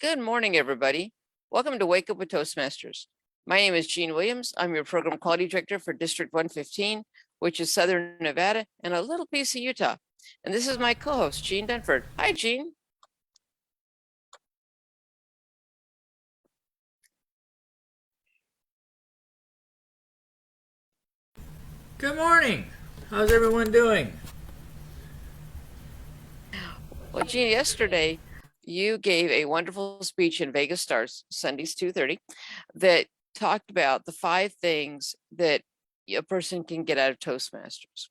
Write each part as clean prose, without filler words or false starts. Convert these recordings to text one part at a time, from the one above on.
Good morning, everybody. Welcome to Wake Up with Toastmasters. My name is Jean Williams. I'm your Program Quality Director for District 115, which is Southern Nevada and a little piece of Utah. And this is my co-host, Jean Dunford. Hi, Jean. Good morning. How's everyone doing? Well, Jean, yesterday you gave a wonderful speech in Vegas Stars, Sundays 2:30, that talked about the 5 things that a person can get out of Toastmasters.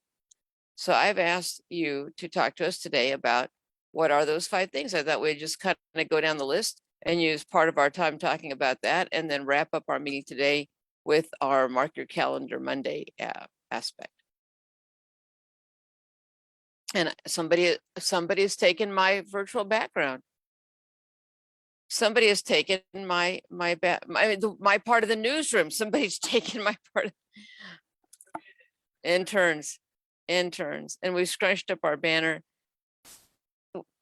So I've asked you to talk to us today about what are those 5 things. I thought we'd just kind of go down the list and use part of our time talking about that, and then wrap up our meeting today with our Mark Your Calendar Monday aspect. And somebody has taken my virtual background. Somebody has taken my part of the newsroom. Somebody's taken my part of interns, and we scrunched up our banner.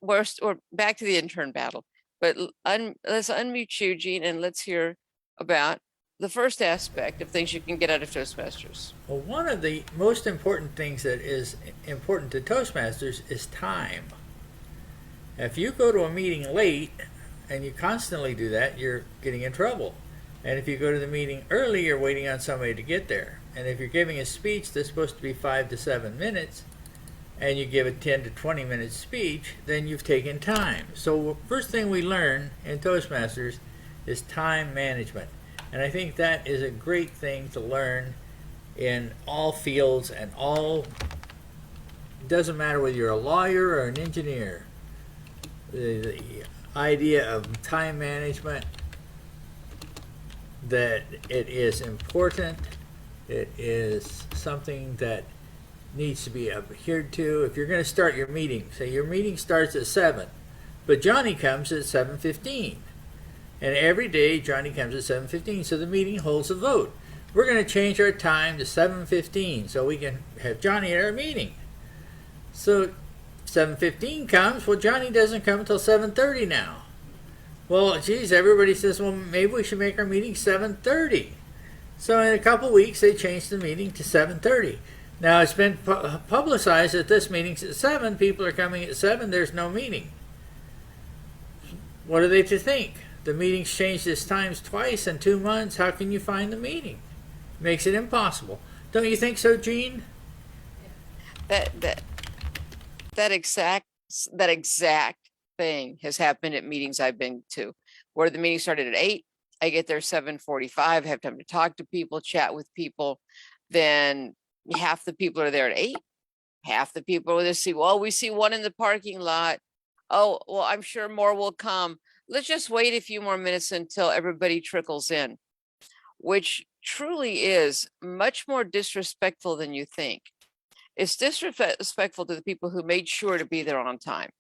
We're back to the intern battle, but let's unmute you, Jean, and let's hear about the first aspect of things you can get out of Toastmasters. Well, one of the most important things that is important to Toastmasters is time. If you go to a meeting late, and you constantly do that, you're getting in trouble. And if you go to the meeting early, you're waiting on somebody to get there. And if you're giving a speech that's supposed to be 5 to 7 minutes, and you give a 10 to 20 minute speech, then you've taken time. So first thing we learn in Toastmasters is time management. And I think that is a great thing to learn in all fields and all, it doesn't matter whether you're a lawyer or an engineer. The idea of time management, that it is important, it is something that needs to be adhered to. If you're going to start your meeting, say your meeting starts at 7, but Johnny comes at 7:15. And every day Johnny comes at 7:15, so the meeting holds a vote. We're going to change our time to 7:15 so we can have Johnny at our meeting. So 7:15 comes, well, Johnny doesn't come until 7:30 now. Well, geez, everybody says, well, maybe we should make our meeting 7:30. So in a couple weeks, they changed the meeting to 7:30. Now it's been publicized that this meeting's at 7, people are coming at 7, there's no meeting. What are they to think? The meeting's changed its times twice in 2 months. How can you find the meeting? Makes it impossible. Don't you think so, Jean? That exact thing has happened at meetings I've been to, where the meeting started at 8. I get there 7:45, have time to talk to people, chat with people. Then half the people are there at 8. Half the people are there see, well, we see one in the parking lot. Oh, well, I'm sure more will come. Let's just wait a few more minutes until everybody trickles in, which truly is much more disrespectful than you think. It's disrespectful to the people who made sure to be there on time.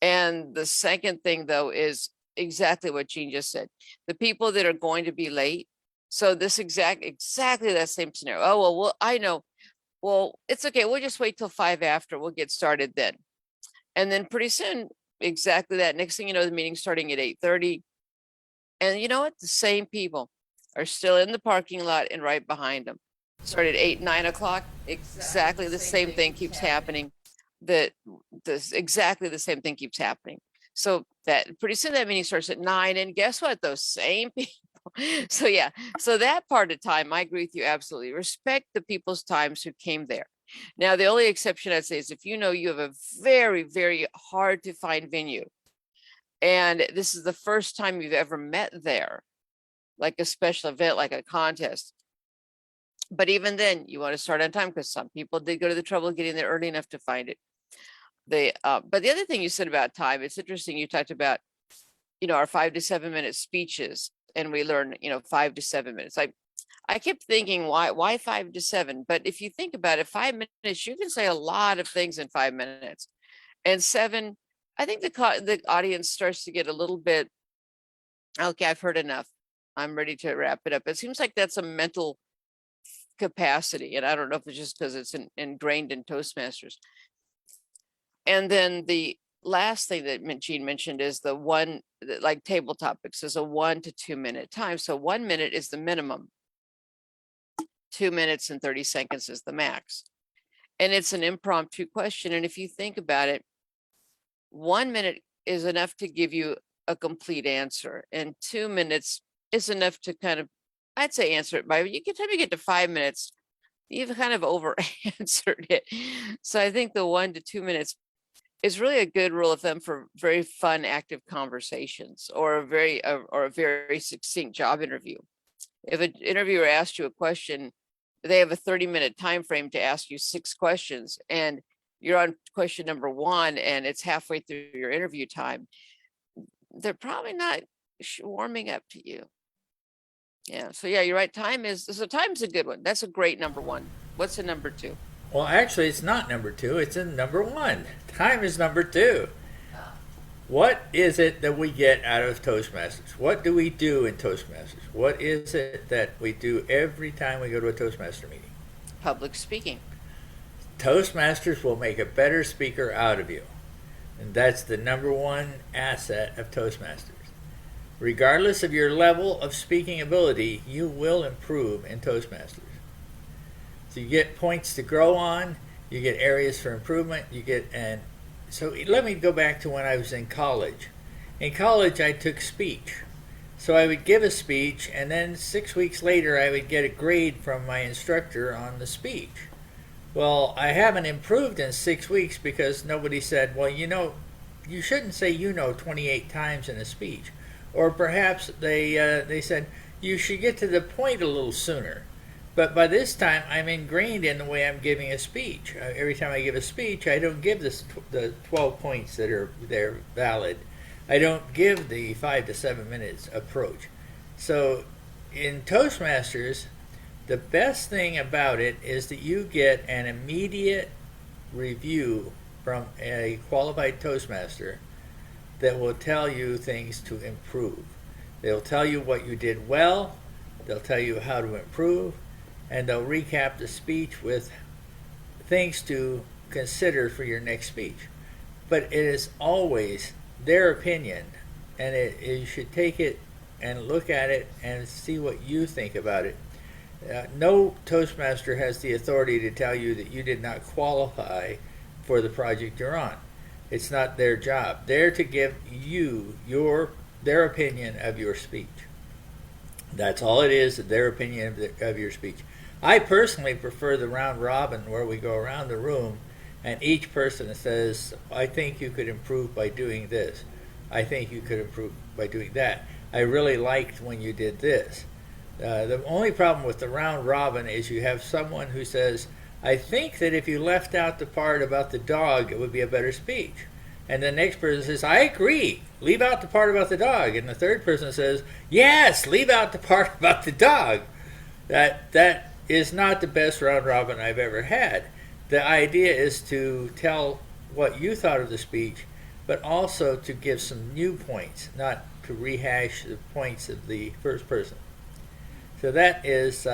And the second thing, though, is exactly what Jean just said. The people that are going to be late. So this exactly that same scenario. Oh, well, I know. Well, it's okay. We'll just wait till 5 after. We'll get started then. And then pretty soon, exactly that. Next thing you know, the meeting's starting at 8:30. And you know what? The same people are still in the parking lot and right behind them. Start at 8, 9 o'clock. Exactly the same thing keeps happening. Exactly the same thing keeps happening. So that pretty soon that meeting starts at 9, and guess what? Those same people. So yeah, so that part of time, I agree with you absolutely. Respect the people's times who came there. Now, the only exception I'd say is if you know you have a very, very hard to find venue, and this is the first time you've ever met there, like a special event, like a contest. But even then, you want to start on time because some people did go to the trouble of getting there early enough to find it. But the other thing you said about time, it's interesting. You talked about, our 5 to 7 minute speeches, and we learn, 5 to 7 minutes. I kept thinking, why 5 to 7? But if you think about it, 5 minutes, you can say a lot of things in 5 minutes. And 7, I think the audience starts to get a little bit, okay, I've heard enough. I'm ready to wrap it up. It seems like that's a mental capacity. And I don't know if it's just because it's ingrained in Toastmasters. And then the last thing that Jean mentioned is the one, like table topics is a 1 to 2 minute time. So 1 minute is the minimum. 2 minutes and 30 seconds is the max. And it's an impromptu question. And if you think about it, 1 minute is enough to give you a complete answer, and 2 minutes is enough to kind of, I'd say, answer it by, you can, time you get to 5 minutes, you've kind of over answered it. So I think the 1 to 2 minutes is really a good rule of thumb for very fun, active conversations, or a very succinct job interview. If an interviewer asked you a question, they have a 30-minute time frame to ask you 6 questions, and you're on question number 1 and it's halfway through your interview time, they're probably not warming up to you. Yeah, so yeah, you're right. Time's a good one. That's a great number 1. What's the number 2? Well, actually, it's not number 2. It's in number 1. Time is number 2. What is it that we get out of Toastmasters? What do we do in Toastmasters? What is it that we do every time we go to a Toastmaster meeting? Public speaking. Toastmasters will make a better speaker out of you. And that's the number 1 asset of Toastmasters. Regardless of your level of speaking ability, you will improve in Toastmasters. So you get points to grow on, you get areas for improvement, so let me go back to when I was in college. In college, I took speech. So I would give a speech, and then 6 weeks later, I would get a grade from my instructor on the speech. Well, I haven't improved in 6 weeks because nobody said, well, you shouldn't say 28 times in a speech. Or perhaps they said, you should get to the point a little sooner. But by this time, I'm ingrained in the way I'm giving a speech. Every time I give a speech, I don't give the 12 points that are there valid. I don't give the 5 to 7 minutes approach. So in Toastmasters, the best thing about it is that you get an immediate review from a qualified Toastmaster that will tell you things to improve. They'll tell you what you did well, they'll tell you how to improve, and they'll recap the speech with things to consider for your next speech. But it is always their opinion, and you should take it and look at it and see what you think about it. No Toastmaster has the authority to tell you that you did not qualify for the project you're on. It's not their job. They're to give you their opinion of your speech. That's all it is, their opinion of your speech. I personally prefer the round robin where we go around the room and each person says, I think you could improve by doing this. I think you could improve by doing that. I really liked when you did this. The only problem with the round robin is you have someone who says, I think that if you left out the part about the dog, it would be a better speech. And the next person says, I agree, leave out the part about the dog. And the third person says, yes, leave out the part about the dog. That is not the best round robin I've ever had. The idea is to tell what you thought of the speech, but also to give some new points, not to rehash the points of the first person. So that's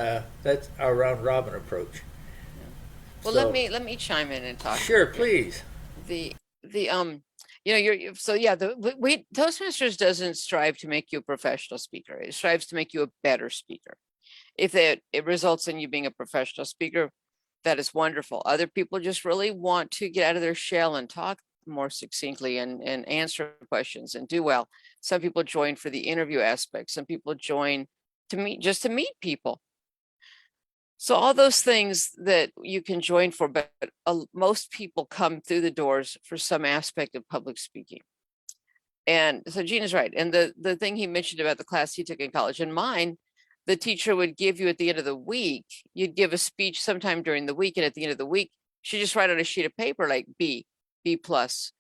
our round robin approach. Well, So, let me chime in and talk. Sure, please. Toastmasters doesn't strive to make you a professional speaker. It strives to make you a better speaker. If it results in you being a professional speaker, that is wonderful. Other people just really want to get out of their shell and talk more succinctly and answer questions and do well. Some people join for the interview aspect. Some people join to meet people. So all those things that you can join for, but most people come through the doors for some aspect of public speaking. And so Gene is right. And the thing he mentioned about the class he took in college and mine, the teacher would give you at the end of the week, you'd give a speech sometime during the week. And at the end of the week, she'd just write on a sheet of paper, like B plus,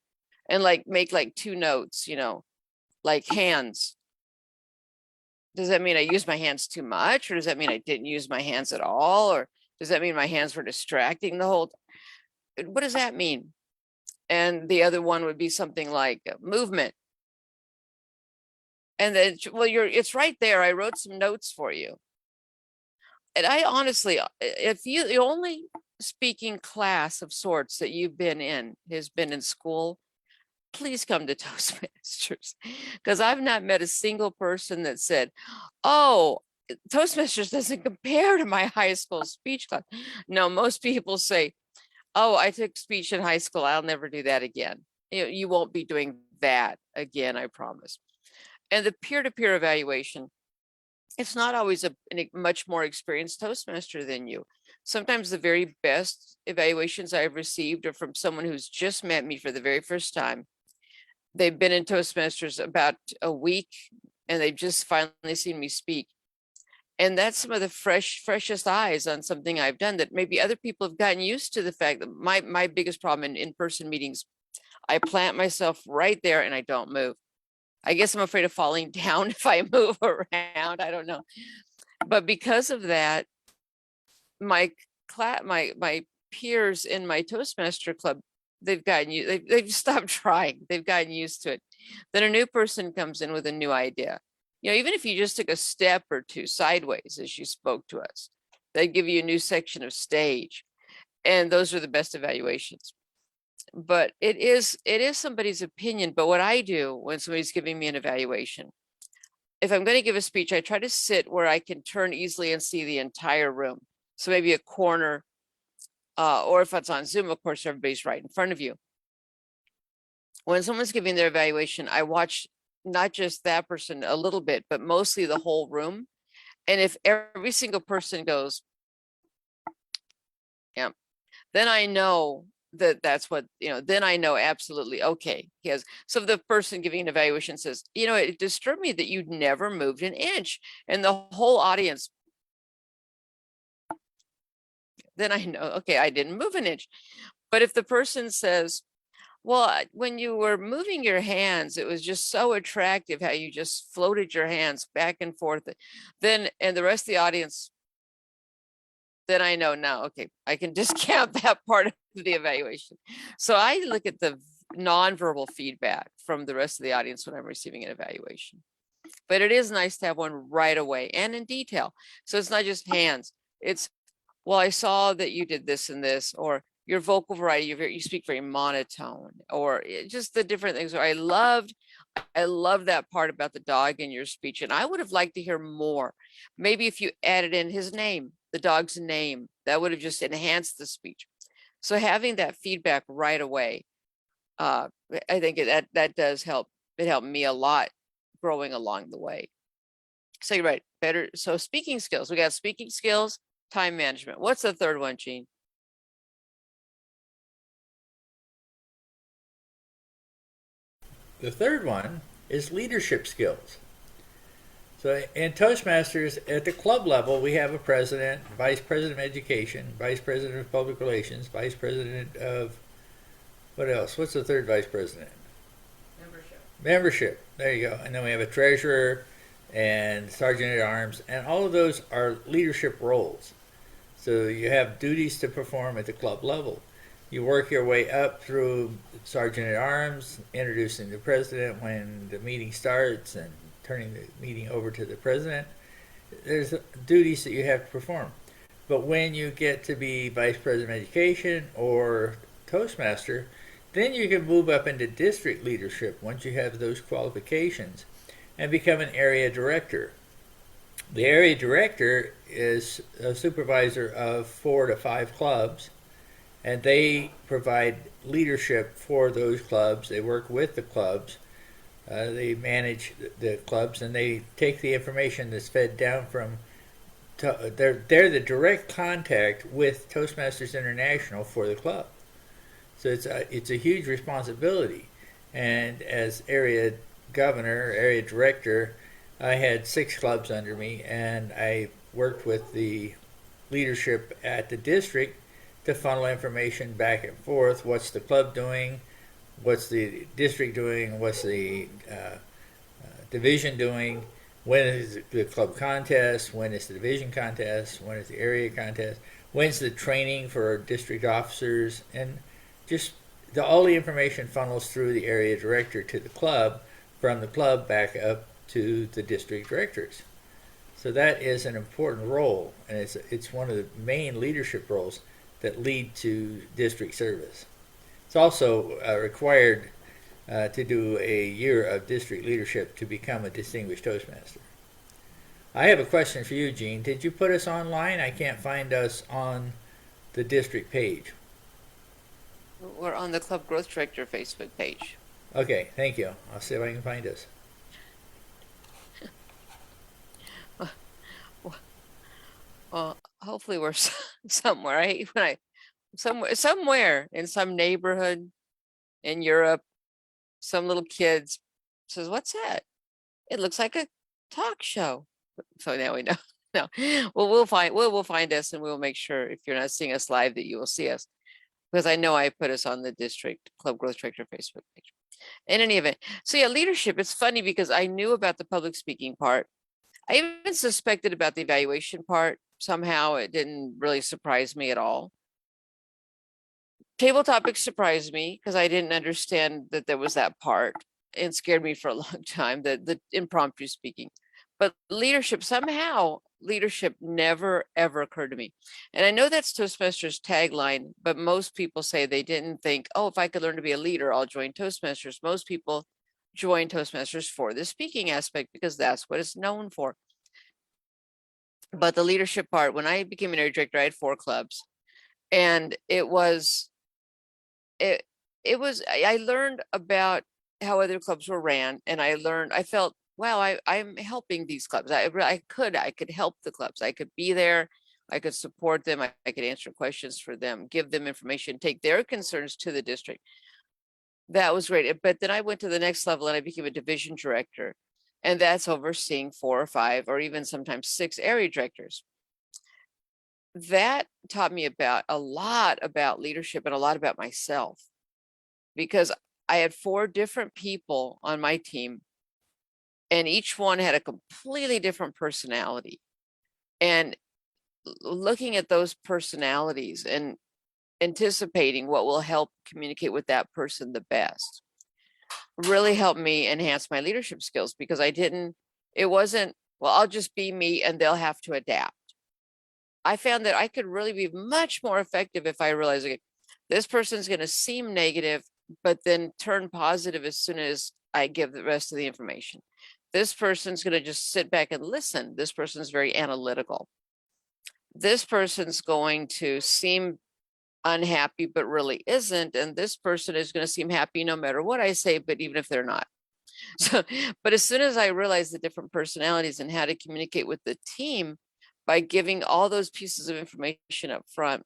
and like make like 2 notes, like hands. Does that mean I used my hands too much? Or does that mean I didn't use my hands at all? Or does that mean my hands were distracting the whole time? What does that mean? And the other one would be something like movement. And then, well, it's right there. I wrote some notes for you. And I honestly, if the only speaking class of sorts that you've been in has been in school, please come to Toastmasters, because I've not met a single person that said, oh, Toastmasters doesn't compare to my high school speech class. No, most people say, oh, I took speech in high school. I'll never do that again. You won't be doing that again, I promise. And the peer-to-peer evaluation, it's not always a much more experienced Toastmaster than you. Sometimes the very best evaluations I've received are from someone who's just met me for the very first time. They've been in Toastmasters about a week and they've just finally seen me speak. And that's some of the freshest eyes on something I've done, that maybe other people have gotten used to the fact that my biggest problem in-person meetings, I plant myself right there and I don't move. I guess I'm afraid of falling down if I move around. I don't know. But because of that, my peers in my Toastmaster club, they've stopped trying. They've gotten used to it. Then a new person comes in with a new idea. Even if you just took a step or two sideways as you spoke to us, they'd give you a new section of stage. And those are the best evaluations. But it is somebody's opinion. But what I do when somebody's giving me an evaluation, if I'm going to give a speech, I try to sit where I can turn easily and see the entire room. So maybe a corner, or if it's on Zoom, of course, everybody's right in front of you. When someone's giving their evaluation, I watch not just that person a little bit, but mostly the whole room. And if every single person goes, yeah, then I know that's what, then I know absolutely, okay, he has. So if the person giving an evaluation says, it disturbed me that you never moved an inch, and the whole audience, then I know, okay, I didn't move an inch. But if the person says, well, when you were moving your hands, it was just so attractive how you just floated your hands back and forth, then, and the rest of the audience, then I know now, okay, I can discount that part of the evaluation. So I look at the nonverbal feedback from the rest of the audience when I'm receiving an evaluation. But it is nice to have one right away and in detail. So it's not just hands. It's, well, I saw that you did this and this, or your vocal variety, you speak very monotone, or just the different things. I love that part about the dog in your speech. And I would have liked to hear more. Maybe if you added in his name, the dog's name, that would have just enhanced the speech. So having that feedback right away, I think that does help. It helped me a lot growing along the way. So you're right, better. So speaking skills, we got speaking skills, time management. What's the third one, Jean? The third one is leadership skills. So in Toastmasters, at the club level, we have a president, vice president of education, vice president of public relations, vice president of, what else? What's the third vice president? Membership. There you go. And then we have a treasurer and sergeant at arms, and all of those are leadership roles. So you have duties to perform at the club level. You work your way up through sergeant at arms, introducing the president when the meeting starts and turning the meeting over to the president. There's duties that you have to perform. But when you get to be vice president of education or Toastmaster, then you can move up into district leadership once you have those qualifications and become an area director. The area director is a supervisor of 4 to 5 clubs, and they provide leadership for those clubs. They work with the clubs. They manage the clubs, and they take the information that's fed down from. They're the direct contact with Toastmasters International for the club. So it's a huge responsibility. And as area governor, area director, I had 6 clubs under me, and I worked with the leadership at the district to funnel information back and forth. What's the club doing? What's the district doing? What's the division doing? When is the club contest? When is the division contest? When is the area contest? When's the training for district officers? And just all the information funnels through the area director to the club, from the club back up to the district directors. So that is an important role, and it's one of the main leadership roles that lead to district service. It's also a required to do a year of district leadership to become a distinguished Toastmaster. I have a question for you, Gene. Did you put us online? I can't find us on the district page. We're on the Club Growth Director Facebook page. Okay, thank you. I'll see if I can find us. Hopefully we're somewhere. Somewhere in some neighborhood in Europe, some little kids says, "What's that? It looks like a talk show." So now we know. No, well, we'll find us, and we'll make sure if you're not seeing us live that you will see us, because I know I put us on the district Club Growth Director Facebook page. In any event, so yeah, leadership. It's funny because I knew about the public speaking part. I even suspected about the evaluation part. Somehow it didn't really surprise me at all. Table topics surprised me because I didn't understand that there was that part, and scared me for a long time, the impromptu speaking. But leadership, somehow leadership never ever occurred to me. And I know that's Toastmasters tagline, but most people say they didn't think, oh, if I could learn to be a leader, I'll join Toastmasters. Most people join Toastmasters for the speaking aspect because that's what it's known for. But the leadership part, when I became an area director, I had 4 clubs, and I learned about how other clubs were ran, and I felt, wow, I'm helping these clubs. I could help the clubs. I could be there. I could support them. I could answer questions for them, give them information, take their concerns to the district. That was great. But then I went to the next level and I became a division director. And that's overseeing 4 or 5 or even sometimes 6 area directors. That taught me about a lot about leadership and a lot about myself, because I had 4 different people on my team, and each one had a completely different personality. And looking at those personalities and anticipating what will help communicate with that person the best really helped me enhance my leadership skills, because it wasn't, well, I'll just be me and they'll have to adapt. I found that I could really be much more effective if I realized, okay, this person's going to seem negative, but then turn positive as soon as I give the rest of the information. This person's going to just sit back and listen. This person's very analytical. This person's going to seem unhappy, but really isn't. And this person is going to seem happy no matter what I say, but even if they're not. So, but as soon as I realized the different personalities and how to communicate with the team by giving all those pieces of information up front,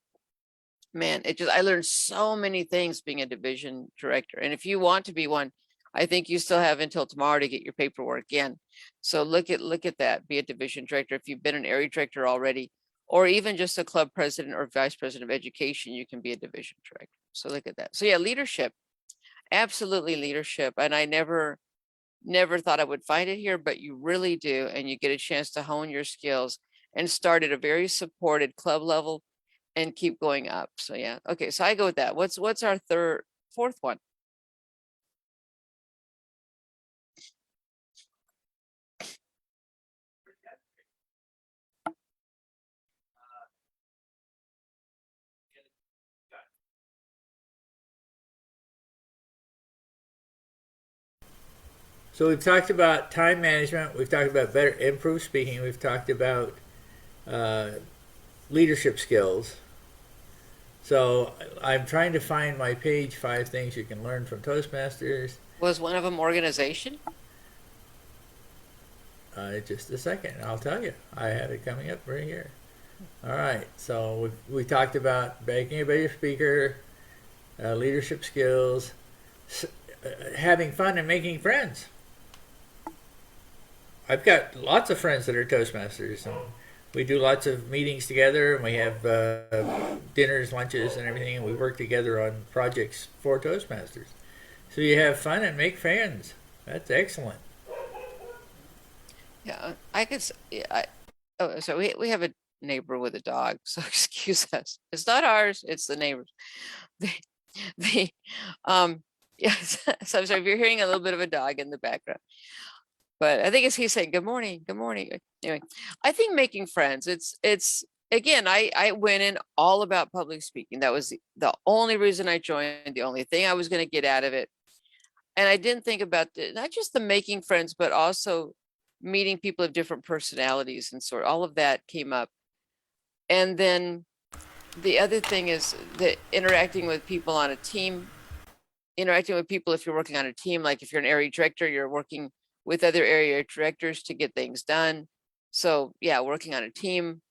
man, I learned so many things being a division director. And if you want to be one, I think you still have until tomorrow to get your paperwork in. So look at that, be a division director. If you've been an area director already, or even just a club president or vice president of education, you can be a division director. So look at that. So yeah, leadership, absolutely leadership. And I never thought I would find it here, but you really do. And you get a chance to hone your skills and start at a very supported club level and keep going up. So yeah. Okay. So I go with that. What's our fourth one? So we've talked about time management. We've talked about better improved speaking. We've talked about leadership skills. So I'm trying to find my page, 5 things you can learn from Toastmasters. Was one of them organization? Just a second, I'll tell you. I have it coming up right here. All right, so we talked about making a better speaker, leadership skills, having fun and making friends. I've got lots of friends that are Toastmasters. And we do lots of meetings together, and we have dinners, lunches, and everything, and we work together on projects for Toastmasters. So you have fun and make friends. That's excellent. Yeah, I could. So we have a neighbor with a dog. So excuse us. It's not ours. It's the neighbors. Yes. So I'm sorry if you're hearing a little bit of a dog in the background. But I think he's saying good morning, good morning. Anyway, I think making friends. It's again. I went in all about public speaking. That was the only reason I joined. The only thing I was going to get out of it. And I didn't think about not just the making friends, but also meeting people of different personalities and sort all of that came up. And then the other thing is that interacting with people on a team, interacting with people if you're working on a team, like if you're an area director, you're working with other area directors to get things done. So yeah, working on a team.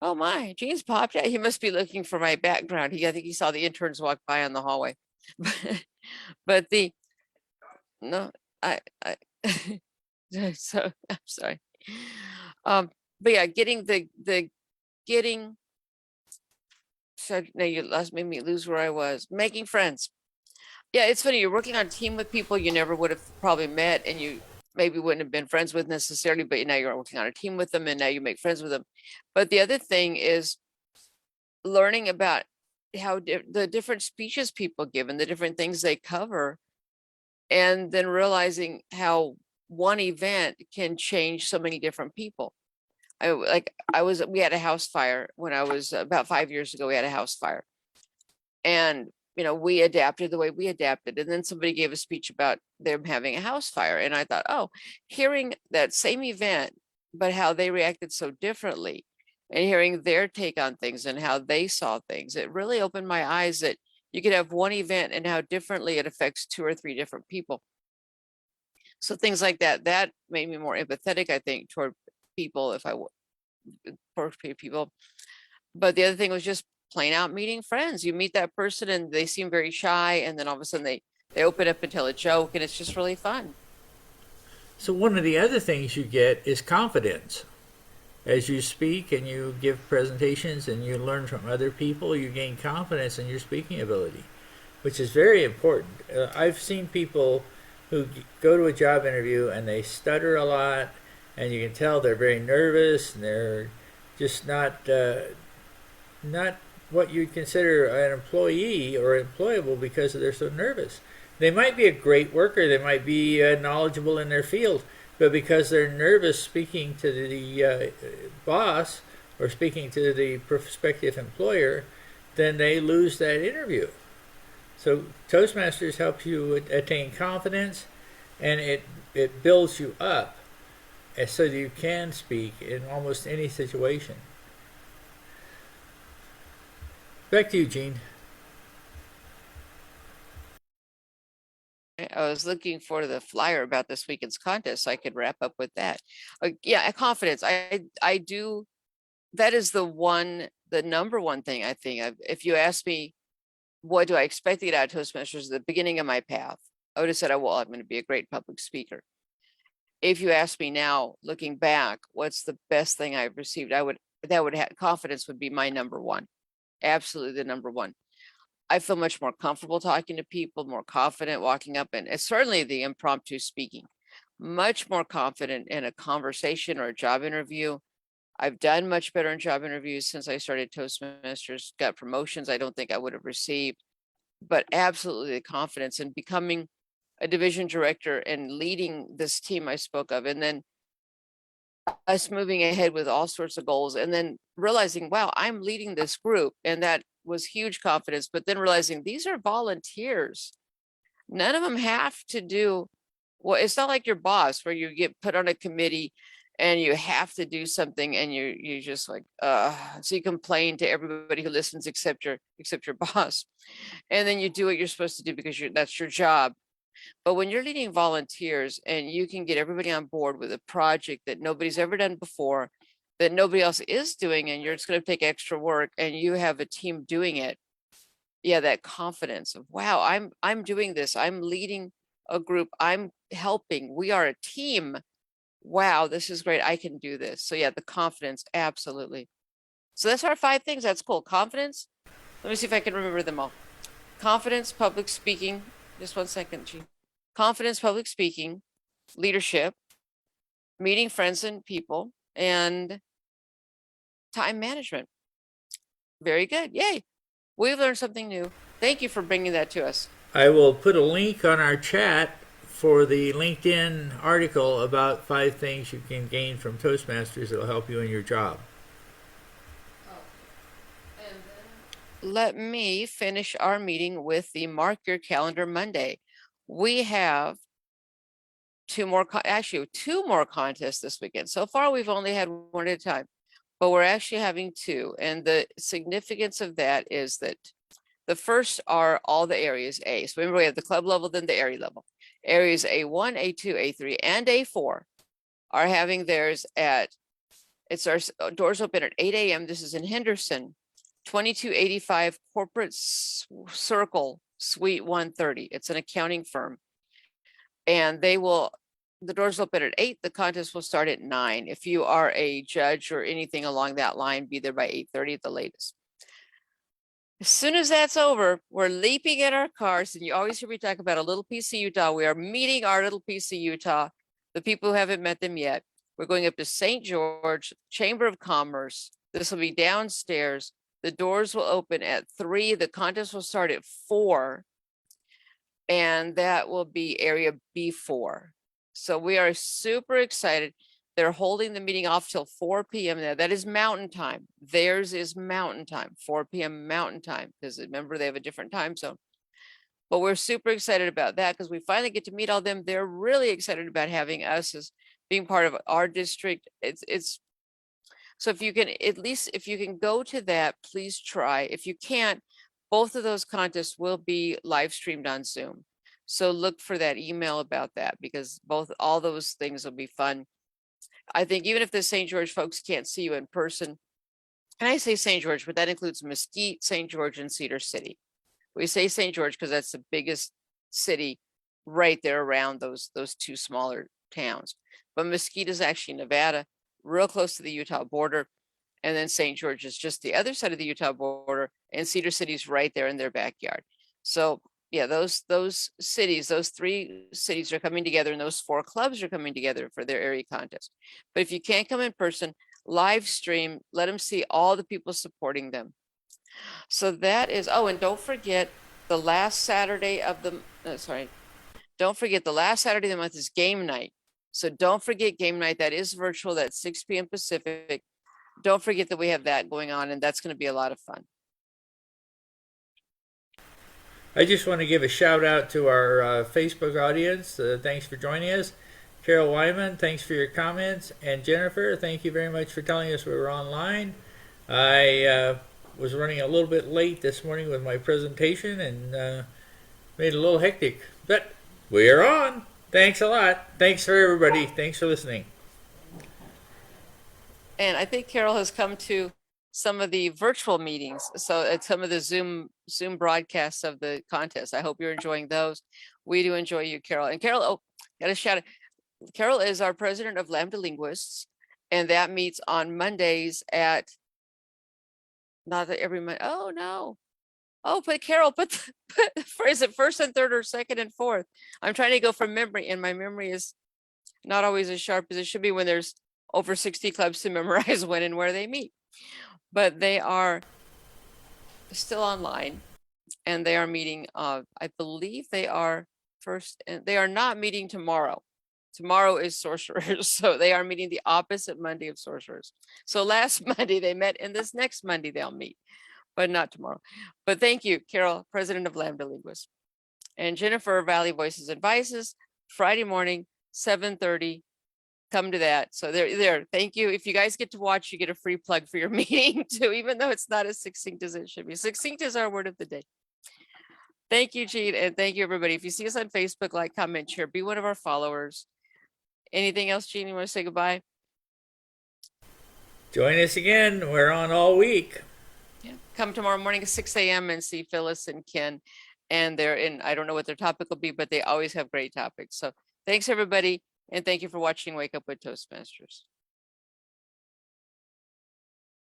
Oh my, Gene's popped out. He must be looking for my background. I think he saw the interns walk by on the hallway. But the no, I so I'm sorry. But yeah, getting so now you lost made me lose where I was. Making friends. Yeah, it's funny. You're working on a team with people you never would have probably met, and you maybe wouldn't have been friends with necessarily, but now you're working on a team with them, and now you make friends with them. But the other thing is learning about how the different speeches people give and the different things they cover, and then realizing how one event can change so many different people. We had a house fire when I was about 5 years ago. We had a house fire, and we adapted the way we adapted. And then somebody gave a speech about them having a house fire. And I thought, oh, hearing that same event, but how they reacted so differently and hearing their take on things and how they saw things, it really opened my eyes that you could have one event and how differently it affects 2 or 3 different people. So things like that made me more empathetic, I think, toward people for people. But the other thing was just plain out meeting friends. You meet that person and they seem very shy, and then all of a sudden they open up and tell a joke, and it's just really fun. So one of the other things you get is confidence. As you speak and you give presentations and you learn from other people, you gain confidence in your speaking ability, which is very important. I've seen people who go to a job interview and they stutter a lot, and you can tell they're very nervous and they're just not what you'd consider an employee or employable because they're so nervous. They might be a great worker, they might be knowledgeable in their field, but because they're nervous speaking to the boss or speaking to the prospective employer, then they lose that interview. So Toastmasters helps you attain confidence, and it builds you up so that you can speak in almost any situation. Back to you, Gene. I was looking for the flyer about this weekend's contest so I could wrap up with that. Yeah, confidence. I do. That is the number one thing I think. If you ask me, what do I expect to get out of Toastmasters at the beginning of my path, I would have said, I'm going to be a great public speaker. If you ask me now, looking back, what's the best thing I've received, confidence would be my number one. Absolutely the number one. I feel much more comfortable talking to people, more confident walking up, and it's certainly the impromptu speaking, much more confident in a conversation or a job interview. I've done much better in job interviews since I started Toastmasters, got promotions I don't think I would have received, but absolutely the confidence in becoming a division director and leading this team I spoke of, and then us moving ahead with all sorts of goals, and then realizing, wow, I'm leading this group, and that was huge confidence. But then realizing these are volunteers, none of them have to do well. It's not like your boss where you get put on a committee and you have to do something, and you just like so you complain to everybody who listens except your boss, and then you do what you're supposed to do because that's your job. But when you're leading volunteers and you can get everybody on board with a project that nobody's ever done before, that nobody else is doing, and you're just going to take extra work, and you have a team doing it, yeah, that confidence of, wow, I'm doing this, I'm leading a group, I'm helping, we are a team, wow, this is great, I can do this. So yeah, the confidence, absolutely. So that's our 5 things. That's cool. Confidence, let me see if I can remember them all. Confidence, public speaking, just one second, Gene. Confidence, public speaking, leadership, meeting friends and people, and time management. Very good. Yay. We've learned something new. Thank you for bringing that to us. I will put a link on our chat for the LinkedIn article about 5 things you can gain from Toastmasters that will help you in your job. Let me finish our meeting with the Mark Your Calendar Monday. We have two more contests this weekend. So far, we've only had one at a time, but we're actually having two. And the significance of that is that the first are all the areas A. So remember, we have the club level, then the area level. Areas A1, A2, A3, and A4 are having theirs our doors open at 8 a.m. This is in Henderson, 2285 Corporate Circle, Suite 130. It's an accounting firm. And the doors open at 8. The contest will start at 9. If you are a judge or anything along that line, be there by 8:30 at the latest. As soon as that's over, we're leaping in our cars, and you always hear me talk about a little piece of Utah. We are meeting our little piece of Utah, the people who haven't met them yet. We're going up to St. George, Chamber of Commerce. This will be downstairs. The doors will open at 3. The contest will start at 4. And that will be area B4. So we are super excited. They're holding the meeting off till 4 p.m. there. That is mountain time. Theirs is mountain time, 4 p.m. mountain time, because remember, they have a different time zone. But we're super excited about that because we finally get to meet all them. They're really excited about having us as being part of our district. It's so if you can, at least if you can go to that, please try. If you can't, both of those contests will be live streamed on Zoom. So look for that email about that, because all those things will be fun. I think even if the St. George folks can't see you in person, and I say St. George, but that includes Mesquite, St. George, and Cedar City. We say St. George because that's the biggest city right there around those two smaller towns. But Mesquite is actually Nevada, real close to the Utah border. And then St. George is just the other side of the Utah border, and Cedar City's right there in their backyard. So yeah, those cities, those 3 cities are coming together, and those 4 clubs are coming together for their area contest. But if you can't come in person, live stream, let them see all the people supporting them. So that is, oh, and don't forget the last Saturday of the, don't forget the last Saturday of the month is game night. So don't forget game night. That is virtual. That's 6 p.m. Pacific. Don't forget that we have that going on, and that's going to be a lot of fun. I just want to give a shout out to our Facebook audience. Thanks for joining us. Carol Wyman, thanks for your comments. And Jennifer, thank you very much for telling us we were online. I was running a little bit late this morning with my presentation and made it a little hectic. But we are on. Thanks a lot. Thanks for everybody. Thanks for listening. And I think Carol has come to some of the virtual meetings. So it's some of the Zoom broadcasts of the contest. I hope you're enjoying those. We do enjoy you, Carol. And Carol, oh, got a shout out. Carol is our president of Lambda Linguists, and that meets on Mondays at, not that every Monday. Oh no. Oh, but Carol, is it first and third or second and fourth? I'm trying to go from memory, and my memory is not always as sharp as it should be when there's over 60 clubs to memorize when and where they meet. But they are still online, and they are meeting, I believe they are first, and they are not meeting tomorrow. Tomorrow is Sorcerers, so they are meeting the opposite Monday of Sorcerers. So last Monday they met, and this next Monday they'll meet, but not tomorrow. But thank you, Carol, president of Lambda Linguists. And Jennifer, Valley Voices and Vices, Friday morning, 7:30. Come to that. So there. Thank you. If you guys get to watch, you get a free plug for your meeting too, even though it's not as succinct as it should be. Succinct is our word of the day. Thank you, Gene, and thank you, everybody. If you see us on Facebook, like, comment, share, be one of our followers. Anything else, Gene? You want to say goodbye? Join us again. We're on all week. Yeah. Come tomorrow morning at 6 a.m. and see Phyllis and Ken. And they're in, I don't know what their topic will be, but they always have great topics. So thanks, everybody. And thank you for watching Wake Up with Toastmasters.